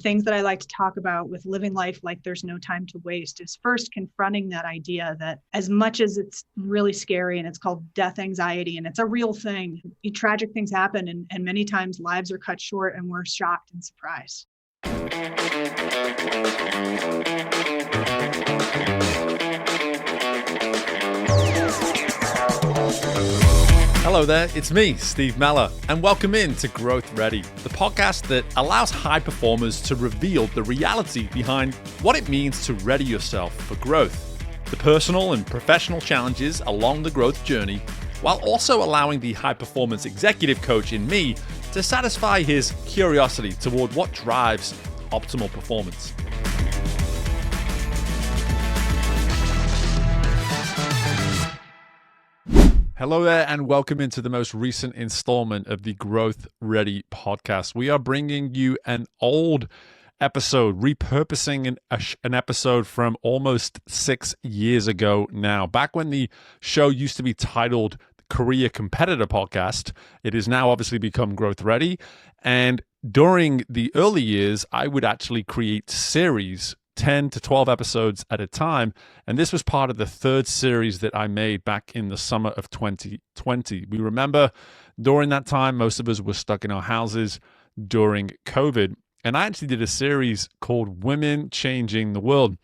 things that I like to talk about with living life like there's no time to waste is first confronting that idea that as much as it's really scary and it's called death anxiety and it's a real thing, tragic things happen and many times lives are cut short and we're shocked and surprised. Hello there, it's me, Steve Mellor, and welcome in to GrowthReady, the podcast that allows high performers to reveal the reality behind what it means to ready yourself for growth, the personal and professional challenges along the growth journey, while also allowing the high-performance executive coach in me to satisfy his curiosity toward what drives optimal performance. Hello there, and welcome into the most recent installment of the GrowthReady podcast. We are bringing you an old episode, repurposing an episode from almost 6 years ago now. Back when the show used to be titled Career Competitor Podcast, it has now obviously become GrowthReady. And during the early years, I would actually create series 10 to 12 episodes at a time. And this was part of the third series that I made back in the summer of 2020. We remember during that time, most of us were stuck in our houses during COVID. And I actually did a series called Women Changing the World.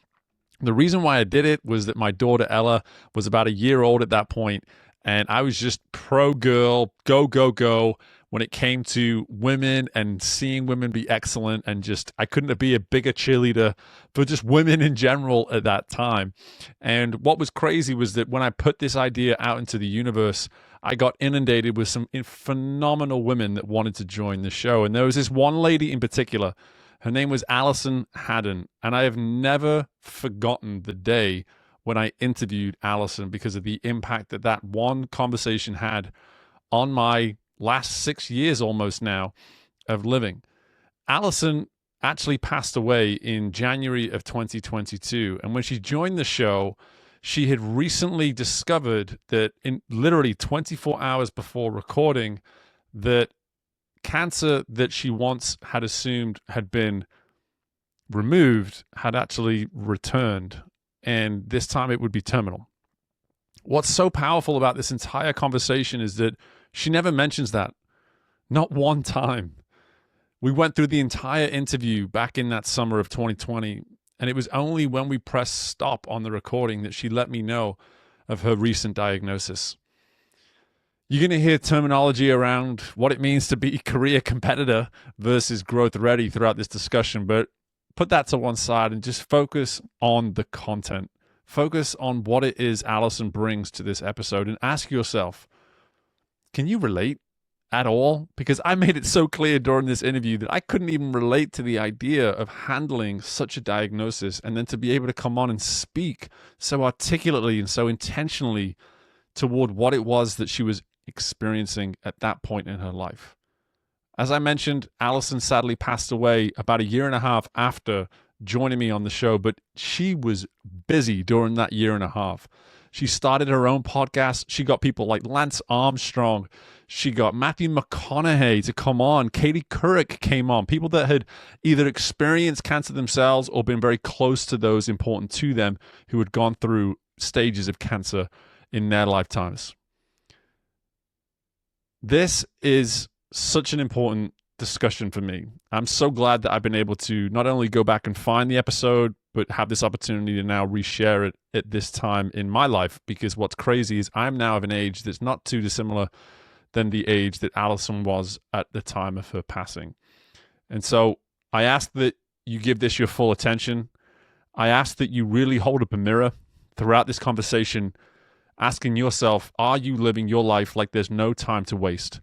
The reason why I did it was that my daughter Ella was about a year old at that point, and I was just pro girl, go, go, go when it came to women and seeing women be excellent, and just I couldn't be a bigger cheerleader for just women in general at that time. And what was crazy was that when I put this idea out into the universe, I got inundated with some phenomenal women that wanted to join the show. And there was this one lady in particular. Her name was Alison Hadden, and I have never forgotten the day when I interviewed Alison because of the impact that that one conversation had on my last 6 years almost now of living. Alison actually passed away in January of 2022. And when she joined the show, she had recently discovered that in literally 24 hours before recording, that cancer that she once had assumed had been removed had actually returned. And this time it would be terminal. What's so powerful about this entire conversation is that she never mentions that. Not one time. We went through the entire interview back in that summer of 2020, and it was only when we pressed stop on the recording that she let me know of her recent diagnosis. You're going to hear terminology around what it means to be a career competitor versus growth ready throughout this discussion, but put that to one side and just focus on the content. Focus on what it is Alison brings to this episode and ask yourself, can you relate at all? Because I made it so clear during this interview that I couldn't even relate to the idea of handling such a diagnosis, and then to be able to come on and speak so articulately and so intentionally toward what it was that she was experiencing at that point in her life. As I mentioned, Alison sadly passed away about a year and a half after joining me on the show, but she was busy during that year and a half. She started her own podcast. She got people like Lance Armstrong. She got Matthew McConaughey to come on. Katie Couric came on. People that had either experienced cancer themselves or been very close to those important to them who had gone through stages of cancer in their lifetimes. This is such an important discussion for me. I'm so glad that I've been able to not only go back and find the episode, but have this opportunity to now reshare it at this time in my life, because what's crazy is I'm now of an age that's not too dissimilar than the age that Alison was at the time of her passing. And so I ask that you give this your full attention. I ask that you really hold up a mirror throughout this conversation, asking yourself, are you living your life like there's no time to waste?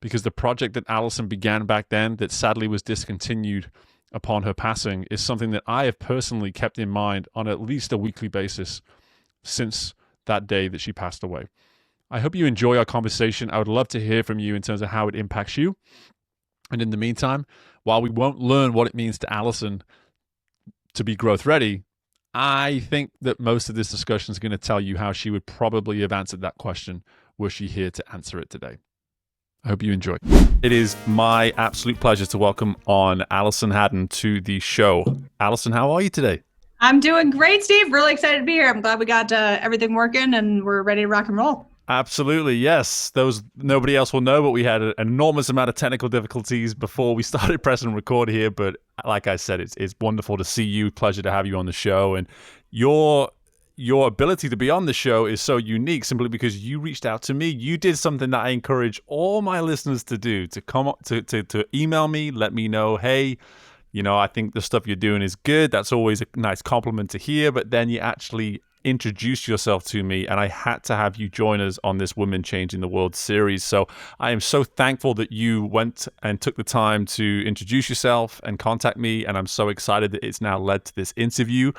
Because the project that Alison began back then that sadly was discontinued upon her passing is something that I have personally kept in mind on at least a weekly basis since that day that she passed away. I hope you enjoy our conversation. I would love to hear from you in terms of how it impacts you. And in the meantime, while we won't learn what it means to Alison to be growth ready, I think that most of this discussion is going to tell you how she would probably have answered that question were she here to answer it today. I hope you enjoy. It is my absolute pleasure to welcome on Alison Hadden to the show. Alison, how are you today? I'm doing great, Steve. Really excited to be here. I'm glad we got everything working and we're ready to rock and roll. Absolutely, yes. Nobody else will know, but we had an enormous amount of technical difficulties before we started pressing record here. But like I said, it's wonderful to see you. Pleasure to have you on the show. And your ability to be on the show is so unique simply because you reached out to me. You did something that I encourage all my listeners to do, to come up to email me, let me know, hey, I think the stuff you're doing is good. That's always a nice compliment to hear. But then you actually introduced yourself to me, and I had to have you join us on this Women Changing the World series. So I am so thankful that you went and took the time to introduce yourself and contact me. And I'm so excited that it's now led to this interview.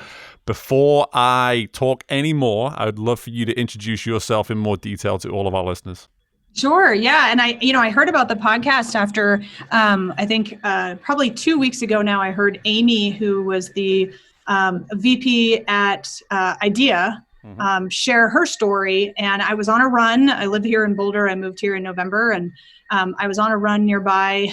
Before I talk anymore, I would love for you to introduce yourself in more detail to all of our listeners. Sure. Yeah. And I heard about the podcast after, I think probably 2 weeks ago now, I heard Amy, who was the VP at IDEA, share her story. And I was on a run. I live here in Boulder. I moved here in November, and I was on a run nearby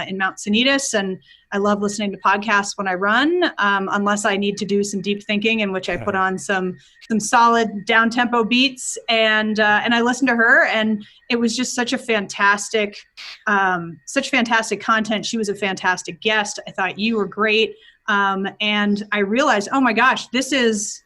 in Mount Sanitas. And I love listening to podcasts when I run, unless I need to do some deep thinking, in which I put on some solid down tempo beats, and I listened to her, and it was just such fantastic content. She was a fantastic guest. I thought you were great, and I realized, oh my gosh, this is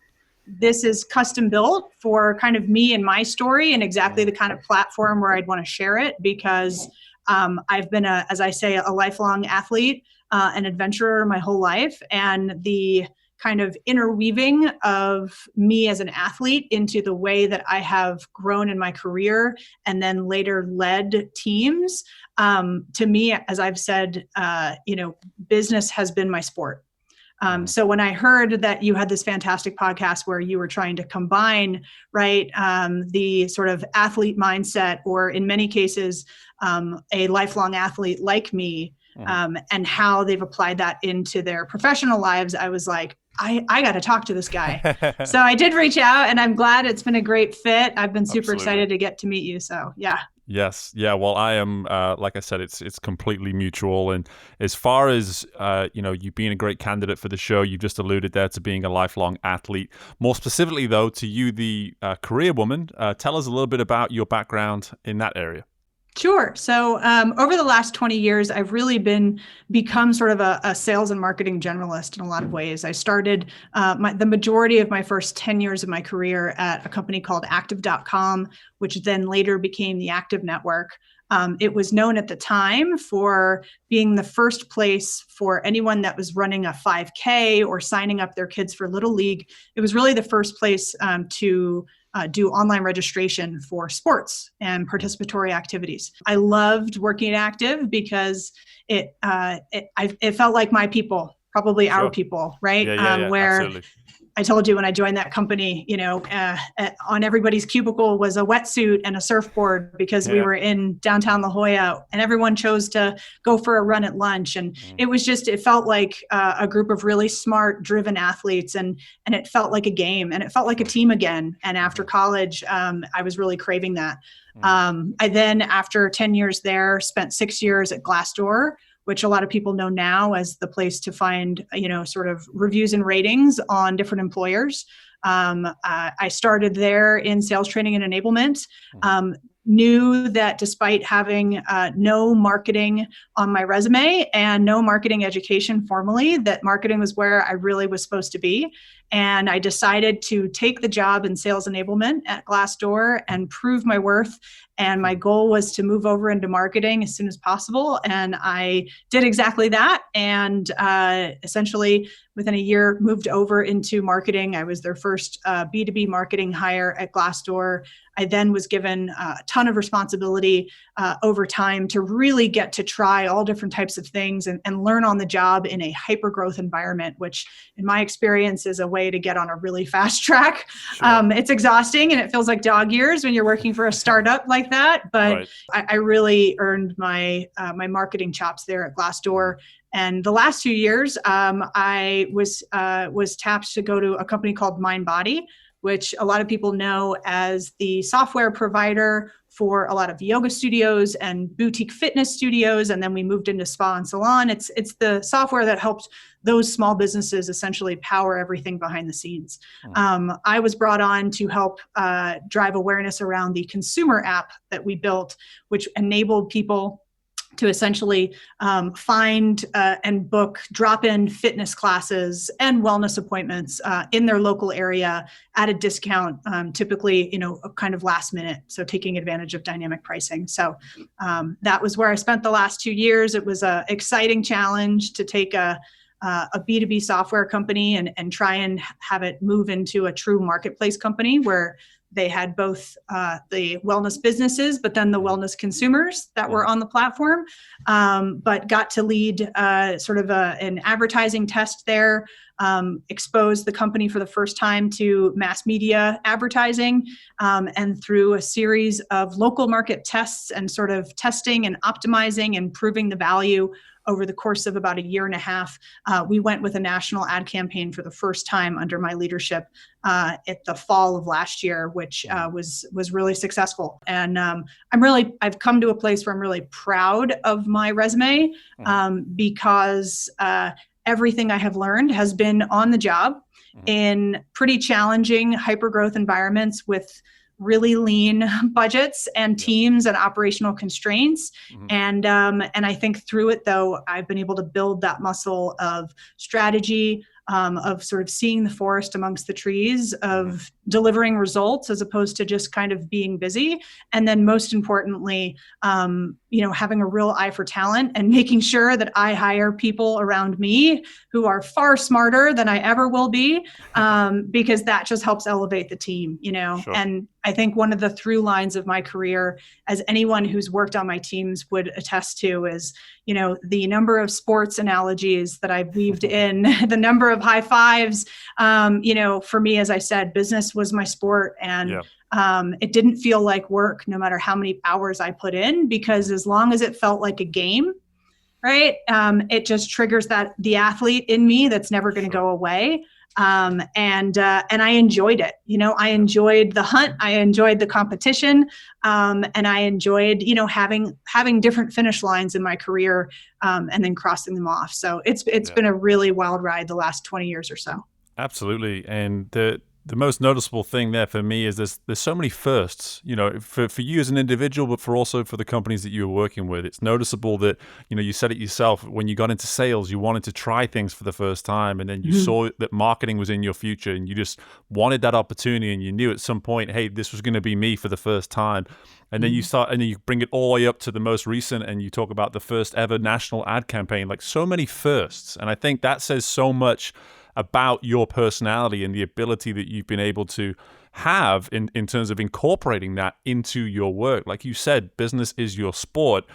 custom built for kind of me and my story, and exactly the kind of platform where I'd want to share it, because I've been as I say, a lifelong athlete, an adventurer my whole life, and the kind of interweaving of me as an athlete into the way that I have grown in my career and then later led teams. To me, as I've said, business has been my sport. So when I heard that you had this fantastic podcast where you were trying to combine, right, the sort of athlete mindset, or in many cases, a lifelong athlete like me, and how they've applied that into their professional lives, I was like, I got to talk to this guy. So I did reach out, and I'm glad it's been a great fit. I've been super excited to get to meet you. So yeah. Yes. Yeah. Well, I am, like I said, it's completely mutual. And as far as, you being a great candidate for the show, you just alluded there to being a lifelong athlete. More specifically, though, to you, the career woman, tell us a little bit about your background in that area. Sure. So over the last 20 years, I've really become sort of a sales and marketing generalist in a lot of ways. I started the majority of my first 10 years of my career at a company called Active.com, which then later became the Active Network. It was known at the time for being the first place for anyone that was running a 5K or signing up their kids for Little League. It was really the first place to do online registration for sports and participatory activities. I loved working at Active because it felt like my people, probably our people, right? Where absolutely. I told you when I joined that company, on everybody's cubicle was a wetsuit and a surfboard, because we were in downtown La Jolla, and everyone chose to go for a run at lunch. And it felt like a group of really smart, driven athletes, and it felt like a game, and it felt like a team again. And after college, I was really craving that. I then, after 10 years there, spent 6 years at Glassdoor, which a lot of people know now as the place to find, sort of reviews and ratings on different employers. I started there in sales training and enablement. Knew that despite having no marketing on my resume and no marketing education formally, that marketing was where I really was supposed to be. And I decided to take the job in sales enablement at Glassdoor and prove my worth. And my goal was to move over into marketing as soon as possible. And I did exactly that. And essentially, within a year, moved over into marketing. I was their first B2B marketing hire at Glassdoor. I then was given a ton of responsibility over time to really get to try all different types of things and learn on the job in a hyper-growth environment, which in my experience is a way to get on a really fast track. Sure. It's exhausting and it feels like dog years when you're working for a startup like that. But right. I really earned my marketing chops there at Glassdoor. And the last 2 years, I was tapped to go to a company called Mindbody, which a lot of people know as the software provider for a lot of yoga studios and boutique fitness studios. And then we moved into spa and salon. It's the software that helped those small businesses essentially power everything behind the scenes. I was brought on to help drive awareness around the consumer app that we built, which enabled people to essentially find and book drop-in fitness classes and wellness appointments in their local area at a discount, typically, kind of last minute. So taking advantage of dynamic pricing. So that was where I spent the last 2 years. It was an exciting challenge to take a B2B software company and try and have it move into a true marketplace company where they had both the wellness businesses, but then the wellness consumers that were on the platform, but got to lead sort of an advertising test there, exposed the company for the first time to mass media advertising, and through a series of local market tests and sort of testing and optimizing and proving the value over the course of about a year and a half, we went with a national ad campaign for the first time under my leadership at the fall of last year, which was really successful. And I've come to a place where I'm really proud of my resume because everything I have learned has been on the job in pretty challenging hypergrowth environments with really lean budgets and teams and operational constraints. And I think through it, though, I've been able to build that muscle of strategy, of sort of seeing the forest amongst the trees, of delivering results as opposed to just kind of being busy. And then most importantly, having a real eye for talent and making sure that I hire people around me who are far smarter than I ever will be, because that just helps elevate the team, Sure. And I think one of the through lines of my career, as anyone who's worked on my teams would attest to, is, the number of sports analogies that I've weaved in, the number of high fives. For me, as I said, business was my sport, and it didn't feel like work no matter how many hours I put in, because as long as it felt like a game, right, it just triggers the athlete in me that's never going to go away. And I enjoyed it. I enjoyed the hunt. I enjoyed the competition. And I enjoyed, having different finish lines in my career, and then crossing them off. So it's been a really wild ride the last 20 years or so. Absolutely. And the most noticeable thing there for me is there's so many firsts, for you as an individual, but also for the companies that you were working with. It's noticeable that, you said it yourself, when you got into sales, you wanted to try things for the first time, and then you saw that marketing was in your future, and you just wanted that opportunity, and you knew at some point, hey, this was going to be me for the first time. And then you bring it all the way up to the most recent, and you talk about the first ever national ad campaign, like so many firsts. And I think that says so much about your personality and the ability that you've been able to have in terms of incorporating that into your work. Like you said, business is your sport,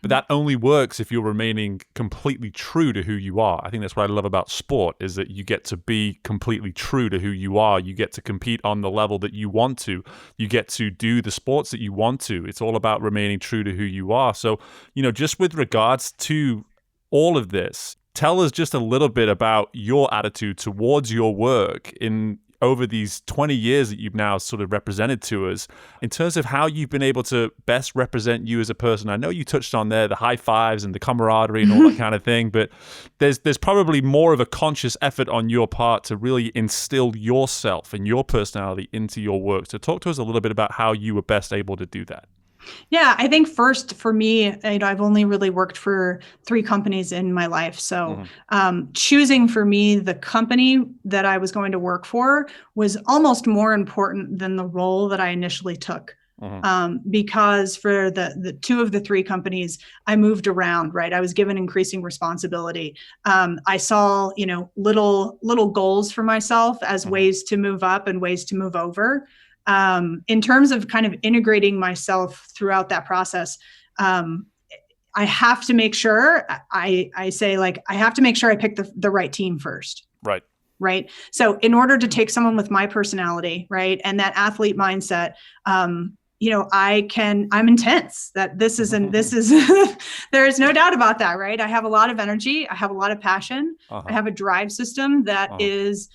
but that only works if you're remaining completely true to who you are. I think that's what I love about sport, is that you get to be completely true to who you are. You get to compete on the level that you want to. You get to do the sports that you want to. It's all about remaining true to who you are. So, just with regards to all of this, tell us just a little bit about your attitude towards your work over these 20 years that you've now sort of represented to us, in terms of how you've been able to best represent you as a person. I know you touched on there the high fives and the camaraderie and all that kind of thing, but there's probably more of a conscious effort on your part to really instill yourself and your personality into your work. So talk to us a little bit about how you were best able to do that. Yeah, I think first for me, I've only really worked for 3 companies in my life. So choosing for me the company that I was going to work for was almost more important than the role that I initially took. Because for the 2 of the 3 companies, I moved around, right? I was given increasing responsibility. I saw, little goals for myself as ways to move up and ways to move over. In terms of kind of integrating myself throughout that process, I have to make sure I have to make sure I pick the right team first. Right. Right. So in order to take someone with my personality, right, and that athlete mindset, I'm intense. This is, there is no doubt about that, right? I have a lot of energy. I have a lot of passion. I have a drive system that is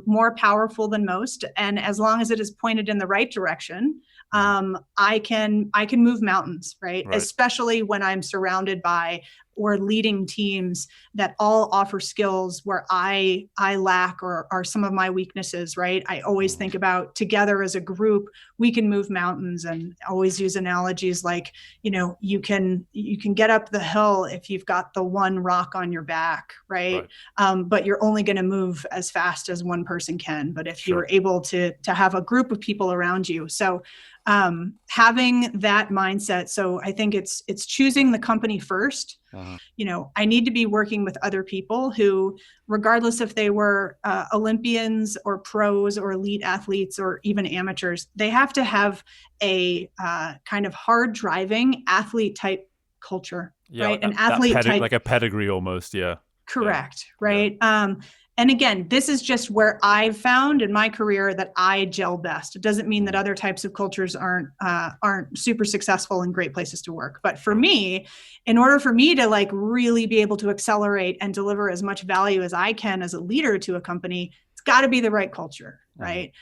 more powerful than most. And as long as it is pointed in the right direction, I can move mountains, right? Especially when I'm surrounded by or leading teams that all offer skills where I lack or are some of my weaknesses, right? I always think about together as a group, we can move mountains, and always use analogies like, you can get up the hill if you've got the one rock on your back, right? But you're only going to move as fast as one person can. But if you're able to have a group of people around you. So having that mindset. So I think it's choosing the company first. I need to be working with other people who, regardless if they were Olympians or pros or elite athletes or even amateurs, they have to have a kind of hard driving athlete type culture, right? An athlete type, like a pedigree almost. Yeah. Correct. Right. And again, this is just where I've found in my career that I gel best. It doesn't mean that other types of cultures aren't super successful and great places to work. But for me, in order for me to like really be able to accelerate and deliver as much value as I can as a leader to a company, it's got to be the right culture, right?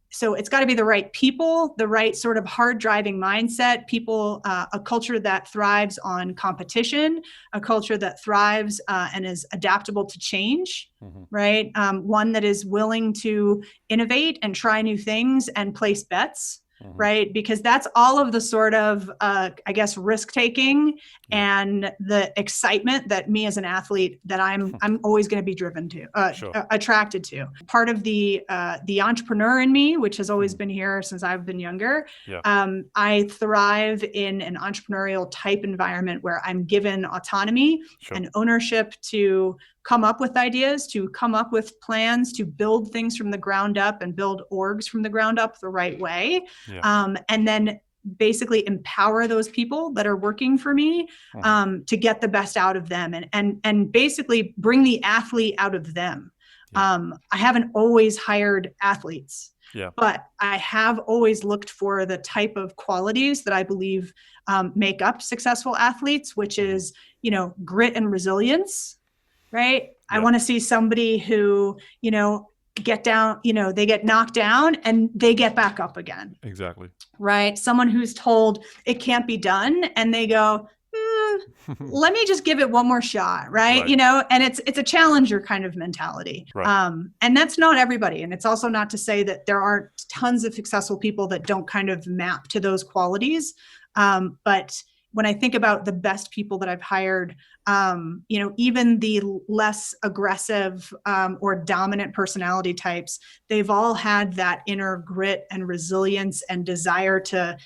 So it's got to be the right people, the right sort of hard driving mindset, people, a culture that thrives on competition, a culture that thrives and is adaptable to change, right? One that is willing to innovate and try new things and place bets, right? Because that's all of the sort of, I guess, risk taking and the excitement that me as an athlete that I'm always going to be driven to, attracted to. Part of the entrepreneur in me, which has always been here since I've been younger. I thrive in an entrepreneurial type environment where I'm given autonomy and ownership to come up with ideas, to come up with plans, to build things from the ground up and build orgs from the ground up the right way. And then basically empower those people that are working for me to get the best out of them and basically bring the athlete out of them. I haven't always hired athletes, but I have always looked for the type of qualities that I believe make up successful athletes, which is, grit and resilience. Right. I want to see somebody who, get down, they get knocked down and they get back up again. Exactly. Right. Someone who's told it can't be done and they go, let me just give it one more shot. Right. And it's a challenger kind of mentality. And that's not everybody. And it's also not to say that there aren't tons of successful people that don't kind of map to those qualities. But when I think about the best people that I've hired, even the less aggressive or dominant personality types, they've all had that inner grit and resilience and desire to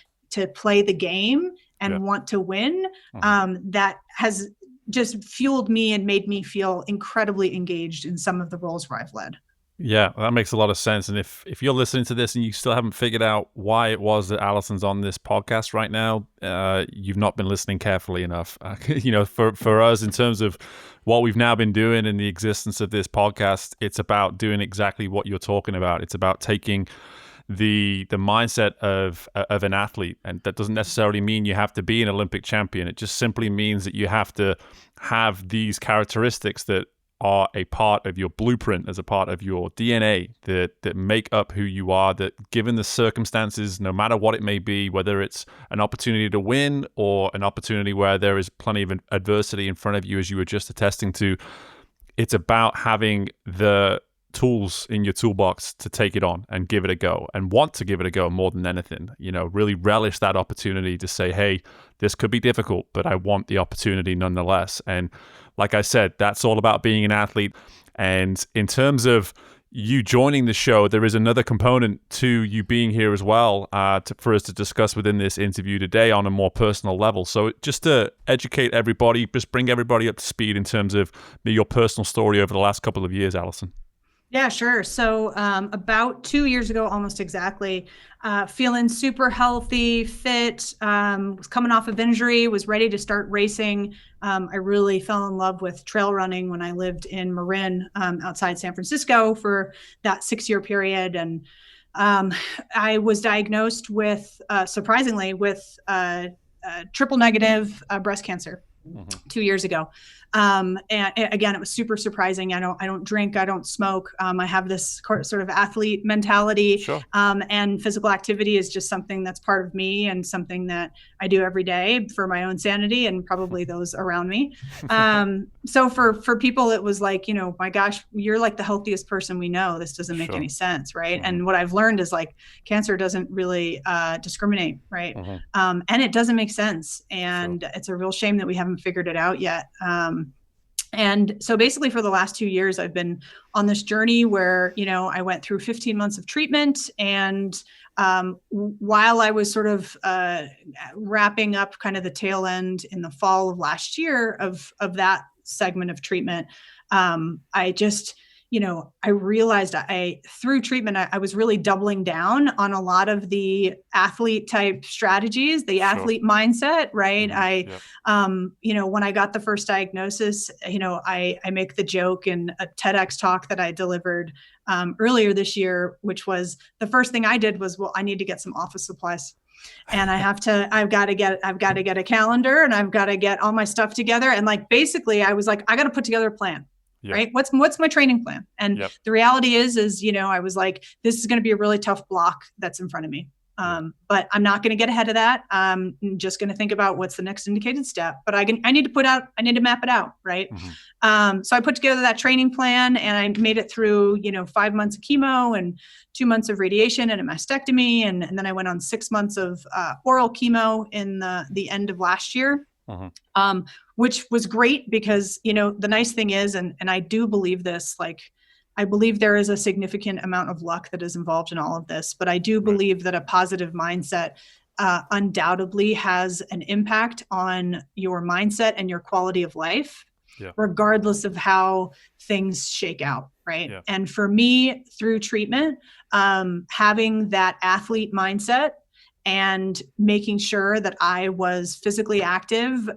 play the game and want to win. That has just fueled me and made me feel incredibly engaged in some of the roles where I've led. Yeah, that makes a lot of sense. And if you're listening to this and you still haven't figured out why it was that Alison's on this podcast right now, you've not been listening carefully enough. For us, in terms of what we've now been doing in the existence of this podcast, it's about doing exactly what you're talking about. It's about taking the mindset of an athlete, and that doesn't necessarily mean you have to be an Olympic champion. It just simply means that you have to have these characteristics that are a part of your blueprint, as a part of your DNA, that make up who you are, that given the circumstances, no matter what it may be, whether it's an opportunity to win or an opportunity where there is plenty of adversity in front of you, as you were just attesting to, it's about having the tools in your toolbox to take it on and give it a go, and want to give it a go more than anything. Really relish that opportunity to say, hey, this could be difficult, but I want the opportunity nonetheless. And like I said, that's all about being an athlete. And in terms of you joining the show, there is another component to you being here as well, for us to discuss within this interview today on a more personal level. So just to educate everybody, just bring everybody up to speed in terms of your personal story over the last couple of years, Alison. Yeah, sure. So about 2 years ago, almost exactly, feeling super healthy, fit, was coming off of injury, was ready to start racing. I really fell in love with trail running when I lived in Marin, outside San Francisco, for that 6-year period. And I was diagnosed with, surprisingly, with triple negative breast cancer 2 years ago. And again, it was super surprising. I don't drink, I don't smoke. I have this sort of athlete mentality. Sure. And physical activity is just something that's part of me and something that I do every day for my own sanity and probably those around me. So for people, it was like, my gosh, you're like the healthiest person we know. This doesn't make any sense, right? And what I've learned is like cancer doesn't really discriminate, right? And it doesn't make sense. And it's a real shame that we haven't figured it out yet. And so basically for the last 2 years, I've been on this journey where, I went through 15 months of treatment. And while I was sort of wrapping up kind of the tail end in the fall of last year of that segment of treatment, I just, I realized through treatment, I was really doubling down on a lot of the athlete type strategies, the athlete mindset, right? When I got the first diagnosis, I make the joke in a TEDx talk that I delivered earlier this year, which was the first thing I did was, well, I need to get some office supplies. And I've got to get a calendar and I've got to get all my stuff together. And like, basically I was like, I got to put together a plan. Right. What's my training plan? And the reality is, I was like, this is going to be a really tough block that's in front of me. But I'm not going to get ahead of that. I'm just going to think about what's the next indicated step, but I need to map it out. Right. So I put together that training plan and I made it through, 5 months of chemo and 2 months of radiation and a mastectomy. And then I went on 6 months of oral chemo in the end of last year. Which was great because, the nice thing is, and I do believe this, like, I believe there is a significant amount of luck that is involved in all of this, but I do believe that a positive mindset undoubtedly has an impact on your mindset and your quality of life, regardless of how things shake out. Right. And for me, through treatment, having that athlete mindset and making sure that I was physically active,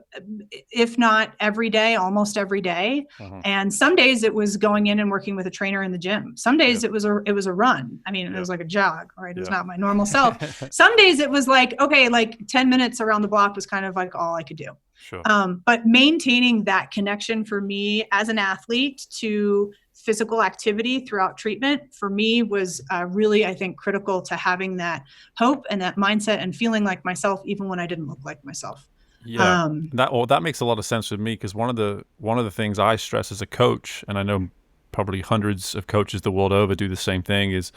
if not every day, almost every day. And some days it was going in and working with a trainer in the gym. Some days it was a run. I mean, it was like a jog, right? It was not my normal self. Some days it was like, okay, like 10 minutes around the block was kind of like all I could do. But maintaining that connection for me as an athlete to physical activity throughout treatment for me was really, I think, critical to having that hope and that mindset and feeling like myself, even when I didn't look like myself. That makes a lot of sense with me because one of the things I stress as a coach, and I know probably hundreds of coaches the world over do the same thing, is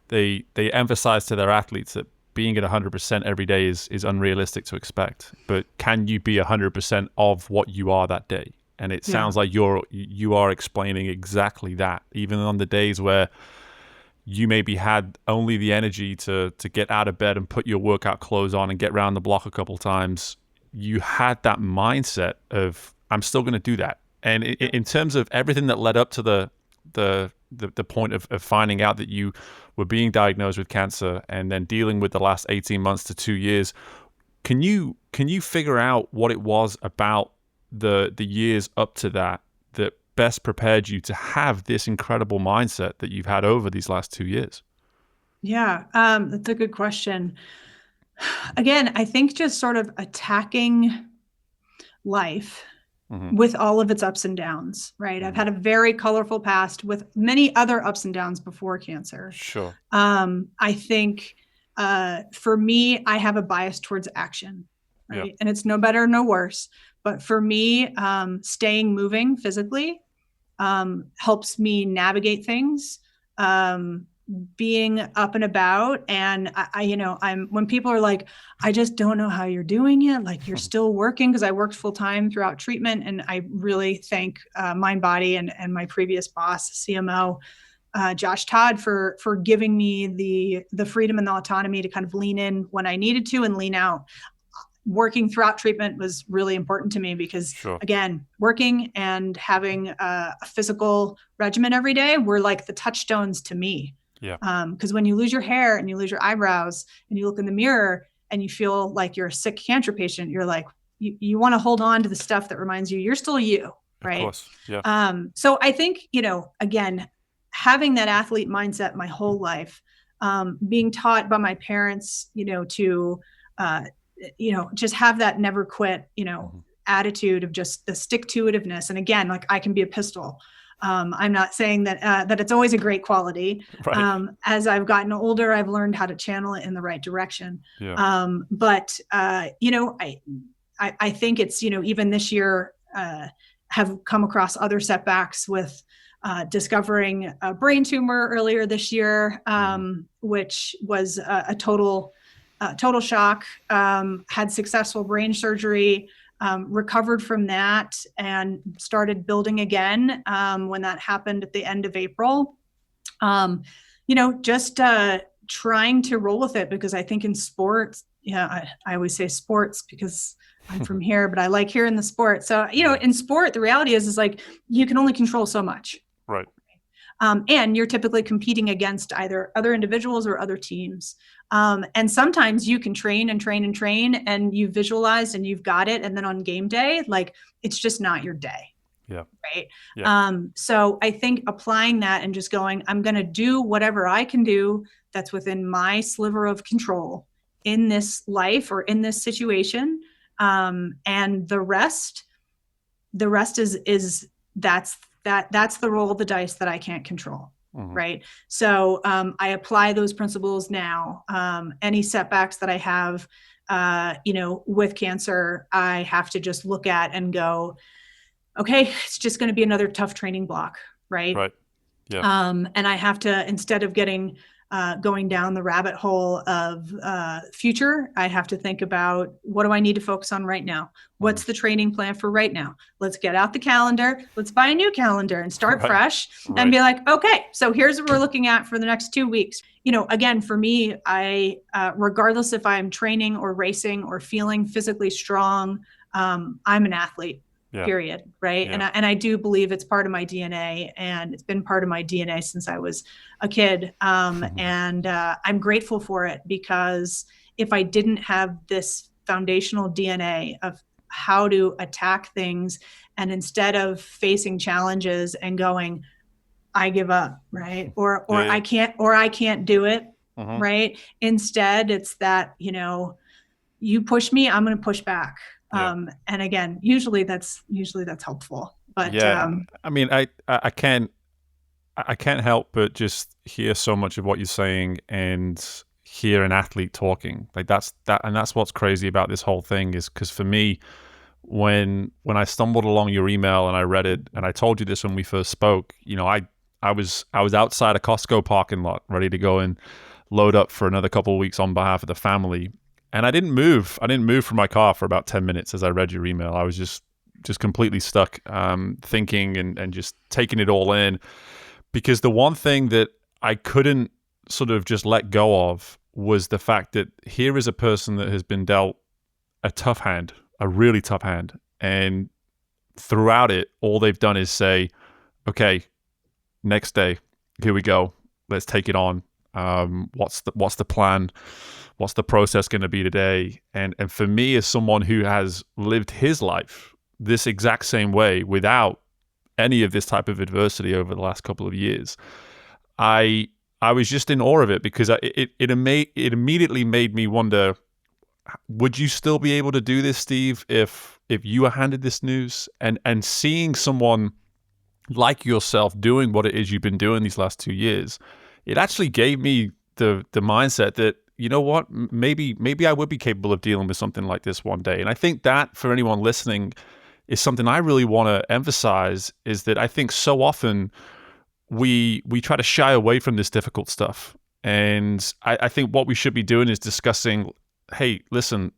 they emphasize to their athletes that being at 100% every day is unrealistic to expect. But can you be 100% of what you are that day? And it sounds like you are explaining exactly that, even on the days where you maybe had only the energy to get out of bed and put your workout clothes on and get around the block a couple times, you had that mindset of, I'm still going to do that. And in terms of everything that led up to the point of finding out that you were being diagnosed with cancer and then dealing with the last 18 months to 2 years, can you figure out what it was about the years up to that best prepared you to have this incredible mindset that you've had over these last 2 years? That's a good question. Again, I think just sort of attacking life with all of its ups and downs, right? I've had a very colorful past with many other ups and downs before cancer. I think for me, I have a bias towards action, right? And it's no better, no worse. But for me, staying moving physically helps me navigate things, being up and about. And when people are like, I just don't know how you're doing it. Like you're still working, because I worked full time throughout treatment. And I really thank Mindbody and my previous boss, CMO, Josh Todd, for giving me the freedom and the autonomy to kind of lean in when I needed to and lean out. Working throughout treatment was really important to me because, again, working and having a physical regimen every day were like the touchstones to me. Because when you lose your hair and you lose your eyebrows and you look in the mirror and you feel like you're a sick cancer patient, you're like, you want to hold on to the stuff that reminds you you're still you, right? Of course. So I think, again, having that athlete mindset my whole life, being taught by my parents, to just have that never quit, attitude of just the stick-to-itiveness. And again, like I can be a pistol. I'm not saying that it's always a great quality. Right. As I've gotten older, I've learned how to channel it in the right direction. Yeah. I think it's, even this year, have come across other setbacks with discovering a brain tumor earlier this year, which was a total shock. Had successful brain surgery, recovered from that, and started building again when that happened at the end of April. Just trying to roll with it, because I think in sports, I always say sports because I'm from here, but I like hearing the sport. So, in sport, the reality is like you can only control so much. Right. And you're typically competing against either other individuals or other teams. And sometimes you can train and you visualize and you've got it. And then on game day, like it's just not your day. Yeah. Right. Yeah. So I think applying that and just going, I'm going to do whatever I can do that's within my sliver of control in this life or in this situation. And the rest is that's the roll of the dice that I can't control. Mm-hmm. Right. So, I apply those principles now. Any setbacks that I have, with cancer, I have to just look at and go, okay, it's just going to be another tough training block. Right. Right. Yeah. And I have to, instead of going down the rabbit hole of future, I have to think about, what do I need to focus on right now? What's the training plan for right now? Let's get out the calendar. Let's buy a new calendar and start fresh and be like, okay, so here's what we're looking at for the next 2 weeks. Again, for me, I, regardless if I'm training or racing or feeling physically strong, I'm an athlete. Yeah. Period. Right. Yeah. And I do believe it's part of my DNA, and it's been part of my DNA since I was a kid. And I'm grateful for it, because if I didn't have this foundational DNA of how to attack things, and instead of facing challenges and going, I give up, right? Or I can't do it. Right. Instead, it's that, you push me, I'm going to push back. Yeah. And again, usually that's helpful, but I can't help but just hear so much of what you're saying and hear an athlete talking. Like that's what's crazy about this whole thing, is because for me, when I stumbled along your email and I read it, and I told you this when we first spoke, I was outside a Costco parking lot ready to go and load up for another couple of weeks on behalf of the family. And I didn't move from my car for about 10 minutes as I read your email. I was just completely stuck, thinking and just taking it all in, because the one thing that I couldn't sort of just let go of was the fact that here is a person that has been dealt a tough hand, a really tough hand. And throughout it, all they've done is say, okay, next day, here we go. Let's take it on. What's the plan? What's the process going to be today? And for me, as someone who has lived his life this exact same way without any of this type of adversity over the last couple of years, I was just in awe of it, because it immediately made me wonder, would you still be able to do this, Steve, if you were handed this news? And seeing someone like yourself doing what it is you've been doing these last 2 years, it actually gave me the mindset that, you know what, maybe I would be capable of dealing with something like this one day. And I think that for anyone listening is something I really want to emphasize, is that I think so often we try to shy away from this difficult stuff. And I think what we should be doing is discussing, hey, listen,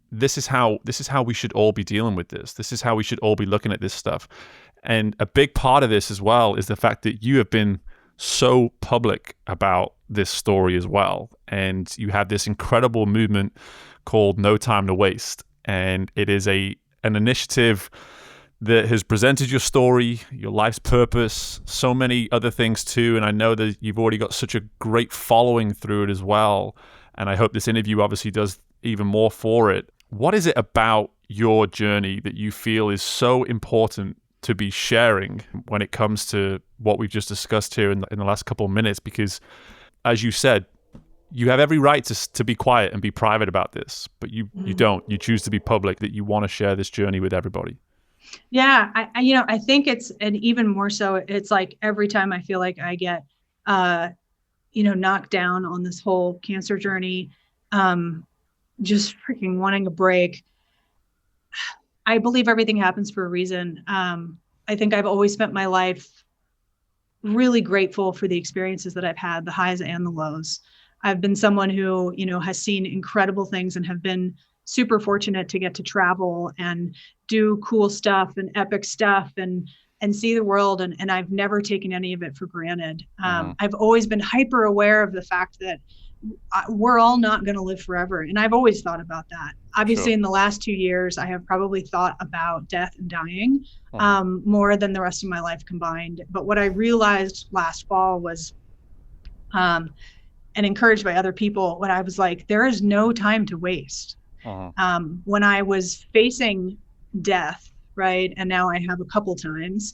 this is how we should all be dealing with this. This is how we should all be looking at this stuff. And a big part of this as well is the fact that you have been so public about this story as well. And you have this incredible movement called No Time to Waste. And it is an initiative that has presented your story, your life's purpose, so many other things too. And I know that you've already got such a great following through it as well. And I hope this interview obviously does even more for it. What is it about your journey that you feel is so important to be sharing when it comes to what we've just discussed here in the last couple of minutes? Because as you said, you have every right to be quiet and be private about this, but you don't. You choose to be public, that you want to share this journey with everybody. Yeah, I think it's, and even more so, it's like every time I feel like I get, knocked down on this whole cancer journey, just freaking wanting a break. I believe everything happens for a reason. I think I've always spent my life really grateful for the experiences that I've had, the highs and the lows. I've been someone who, has seen incredible things and have been super fortunate to get to travel and do cool stuff and epic stuff and see the world. And I've never taken any of it for granted. I've always been hyper aware of the fact that we're all not going to live forever. And I've always thought about that. Obviously, Sure. in the last 2 years, I have probably thought about death and dying more than the rest of my life combined. But what I realized last fall was, and encouraged by other people, when I was like, there is no time to waste. When I was facing death, right, and now I have a couple times,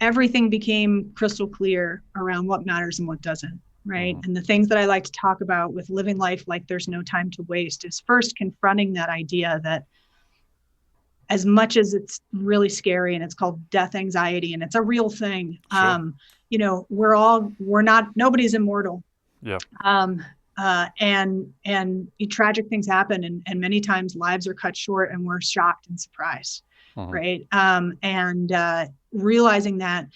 everything became crystal clear around what matters and what doesn't. Right. And the things that I like to talk about with living life like there's no time to waste is first confronting that idea that as much as it's really scary, and it's called death anxiety, and it's a real thing. Sure. Nobody's immortal. Yeah. And tragic things happen, and many times lives are cut short and we're shocked and surprised. Right. And realizing that,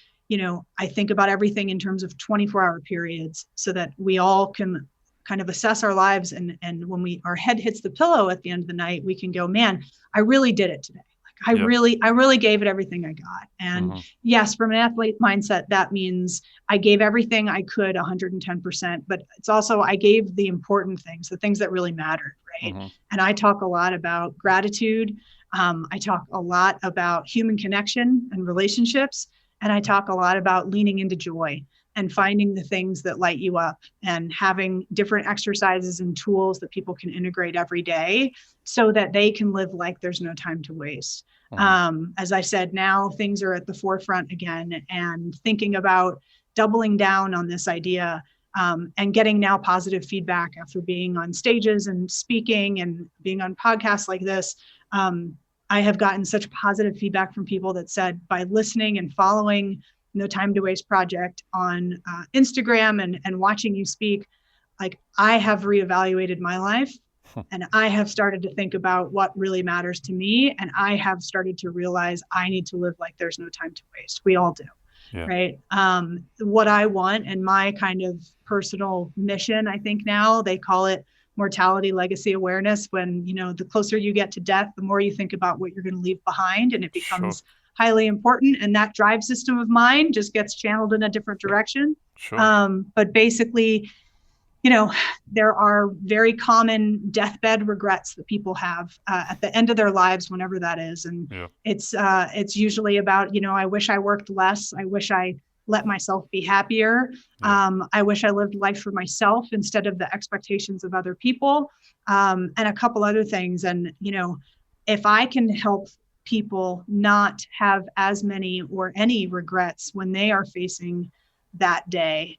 I think about everything in terms of 24-hour periods so that we all can kind of assess our lives. And when our head hits the pillow at the end of the night, we can go, man, I really did it today. Like I really gave it everything I got. And yes, from an athlete mindset, that means I gave everything I could 110%, but it's also, I gave the important things, the things that really mattered. Right. And I talk a lot about gratitude. I talk a lot about human connection and relationships. And I talk a lot about leaning into joy and finding the things that light you up and having different exercises and tools that people can integrate every day so that they can live like there's no time to waste. As I said, now things are at the forefront again, and thinking about doubling down on this idea and getting now positive feedback after being on stages and speaking and being on podcasts like this. I have gotten such positive feedback from people that said, by listening and following No Time to Waste Project on Instagram and watching you speak, like I have reevaluated my life and I have started to think about what really matters to me. And I have started to realize I need to live like there's no time to waste. We all do. Yeah. Right. What I want and my kind of personal mission, I think now they call it mortality legacy awareness. When, the closer you get to death, the more you think about what you're going to leave behind, and it becomes highly important. And that drive system of mine just gets channeled in a different direction. But basically, there are very common deathbed regrets that people have at the end of their lives, whenever that is. And it's usually about, I wish I worked less. I wish I let myself be happier. I wish I lived life for myself instead of the expectations of other people, and a couple other things. And, if I can help people not have as many or any regrets when they are facing that day,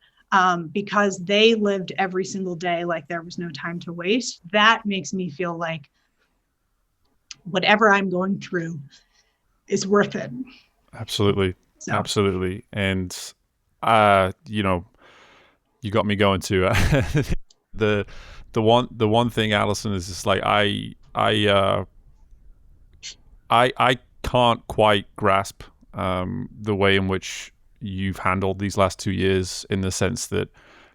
because they lived every single day like there was no time to waste, that makes me feel like whatever I'm going through is worth it. Absolutely. So. Absolutely. And, you got me going too. The one thing, Alison, is just like, I can't quite grasp, the way in which you've handled these last 2 years, in the sense that,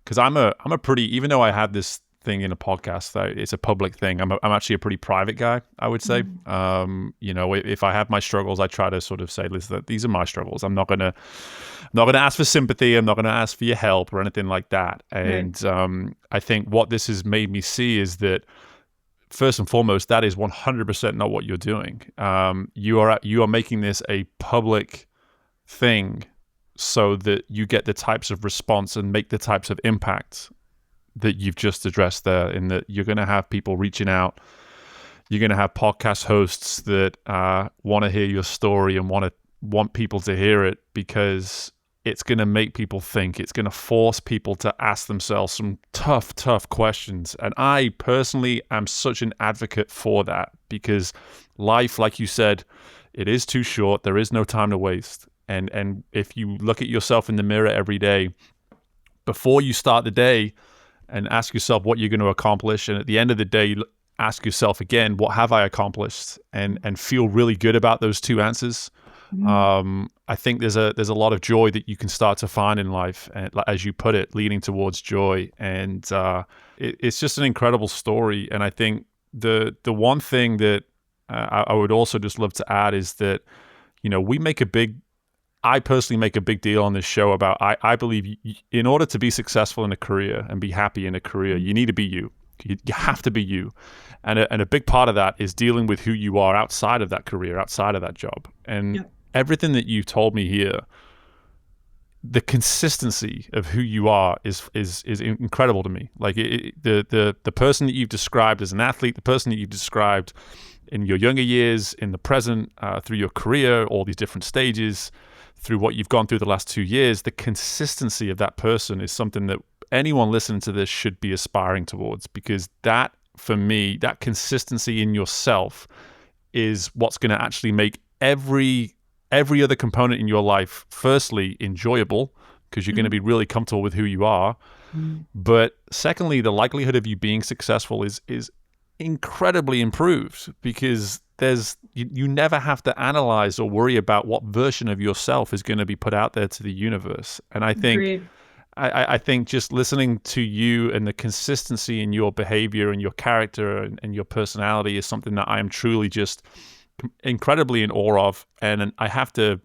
cause I'm a pretty, even though I had this thing in a podcast that it's a public thing, I'm actually a pretty private guy, I would say. If I have my struggles, I try to sort of say, listen, these are my struggles. I'm not gonna ask for sympathy. I'm not gonna ask for your help or anything like that. And I think what this has made me see is that, first and foremost, that is 100% not what you're doing. You are making this a public thing so that you get the types of response and make the types of impact that you've just addressed there, in that you're going to have people reaching out. You're going to have podcast hosts that want to hear your story and want people to hear it, because it's going to make people think. It's going to force people to ask themselves some tough questions. And I personally am such an advocate for that, because life, like you said, it is too short. There is no time to waste. And if you look at yourself in the mirror every day, before you start the day, and ask yourself what you're going to accomplish, and at the end of the day, ask yourself again, what have I accomplished? And feel really good about those two answers. I think there's a lot of joy that you can start to find in life, and as you put it, leading towards joy. And it's just an incredible story. And I think the one thing that I would also just love to add is that, I personally make a big deal on this show about, I believe in order to be successful in a career and be happy in a career, you need to be you. You have to be you. And a big part of that is dealing with who you are outside of that career, outside of that job. And everything that you've told me here, the consistency of who you are is incredible to me. Like the person that you've described as an athlete, the person that you've described in your younger years, in the present, through your career, all these different stages, through what you've gone through the last 2 years, the consistency of that person is something that anyone listening to this should be aspiring towards, because that, for me, that consistency in yourself is what's going to actually make every other component in your life, firstly, enjoyable, because you're going to be really comfortable with who you are. But secondly, the likelihood of you being successful is incredibly improved, because you never have to analyze or worry about what version of yourself is going to be put out there to the universe. And I think I think just listening to you and the consistency in your behavior and your character and your personality is something that I am truly just incredibly in awe of. And I have to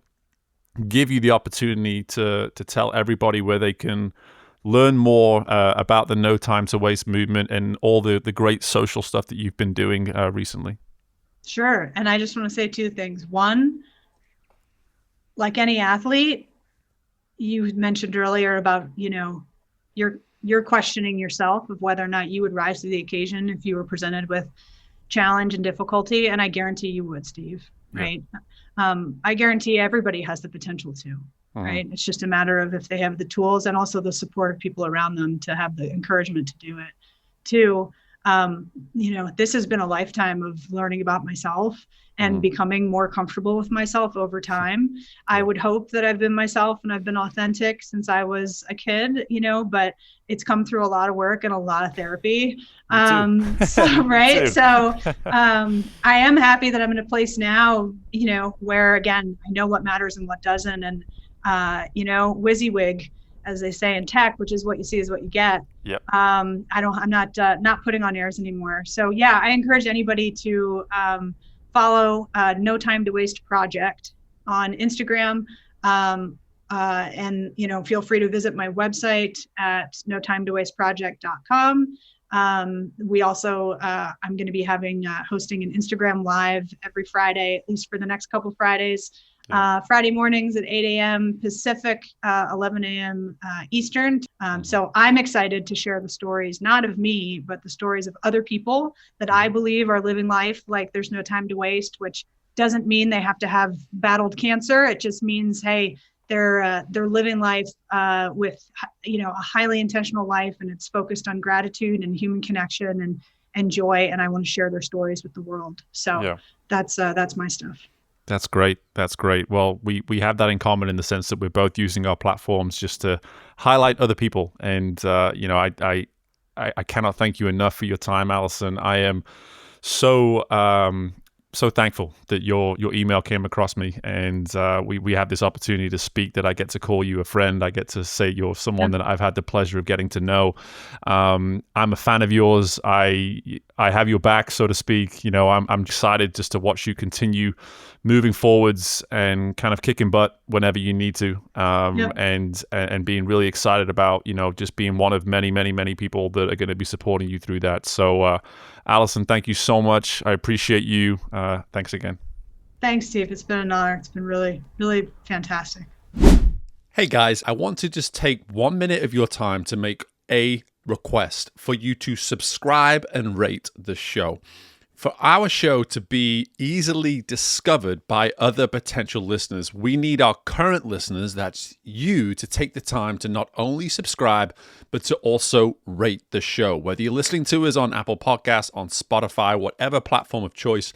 give you the opportunity to tell everybody where they can learn more about the No Time to Waste movement and all the great social stuff that you've been doing recently. Sure. And I just want to say two things. One, like any athlete, you mentioned earlier about, you're questioning yourself of whether or not you would rise to the occasion if you were presented with challenge and difficulty. And I guarantee you would, Steve, right? I guarantee everybody has the potential to, right? It's just a matter of if they have the tools and also the support of people around them to have the encouragement to do it. Two, this has been a lifetime of learning about myself and becoming more comfortable with myself over time. I would hope that I've been myself and I've been authentic since I was a kid, but it's come through a lot of work and a lot of therapy. Right. So I am happy that I'm in a place now, where again, I know what matters and what doesn't. And, WYSIWYG, as they say in tech, which is what you see is what you get. Yep. I'm not putting on airs anymore. So yeah, I encourage anybody to follow No Time to Waste Project on Instagram. And feel free to visit my website at notimetowasteproject.com. We also, I'm going to be hosting an Instagram live every Friday, at least for the next couple Fridays. Friday mornings at 8 a.m. Pacific, 11 a.m. Eastern. So I'm excited to share the stories, not of me, but the stories of other people that I believe are living life like there's no time to waste, which doesn't mean they have to have battled cancer. It just means, hey, they're living life with, a highly intentional life, and it's focused on gratitude and human connection and joy. And I want to share their stories with the world. So that's my stuff. That's great. That's great. Well, we have that in common in the sense that we're both using our platforms just to highlight other people. And, I cannot thank you enough for your time, Alison. I am so thankful that your email came across me, and we have this opportunity to speak, that I get to call you a friend. I get to say you're someone that I've had the pleasure of getting to know. I'm a fan of yours. I have your back, so to speak. I'm excited just to watch you continue moving forwards and kind of kicking butt whenever you need to, and being really excited about, just being one of many, many, many people that are going to be supporting you through that. So, Alison, thank you so much. I appreciate you. Thanks again. Thanks, Steve. It's been an honor. It's been really, really fantastic. Hey guys, I want to just take 1 minute of your time to make a request for you to subscribe and rate the show. For our show to be easily discovered by other potential listeners, we need our current listeners, that's you, to take the time to not only subscribe, but to also rate the show. Whether you're listening to us on Apple Podcasts, on Spotify, whatever platform of choice,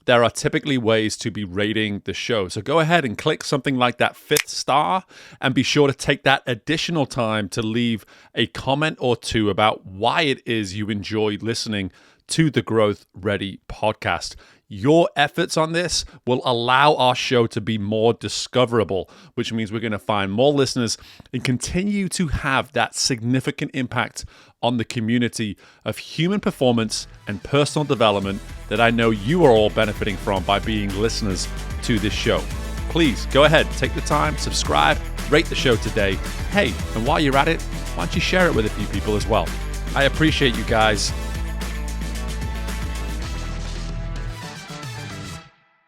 there are typically ways to be rating the show. So go ahead and click something like that 5th star and be sure to take that additional time to leave a comment or two about why it is you enjoyed listening to the Growth Ready podcast. Your efforts on this will allow our show to be more discoverable, which means we're going to find more listeners and continue to have that significant impact on the community of human performance and personal development that I know you are all benefiting from by being listeners to this show. Please go ahead, take the time, subscribe, rate the show today. Hey, and while you're at it, why don't you share it with a few people as well? I appreciate you guys.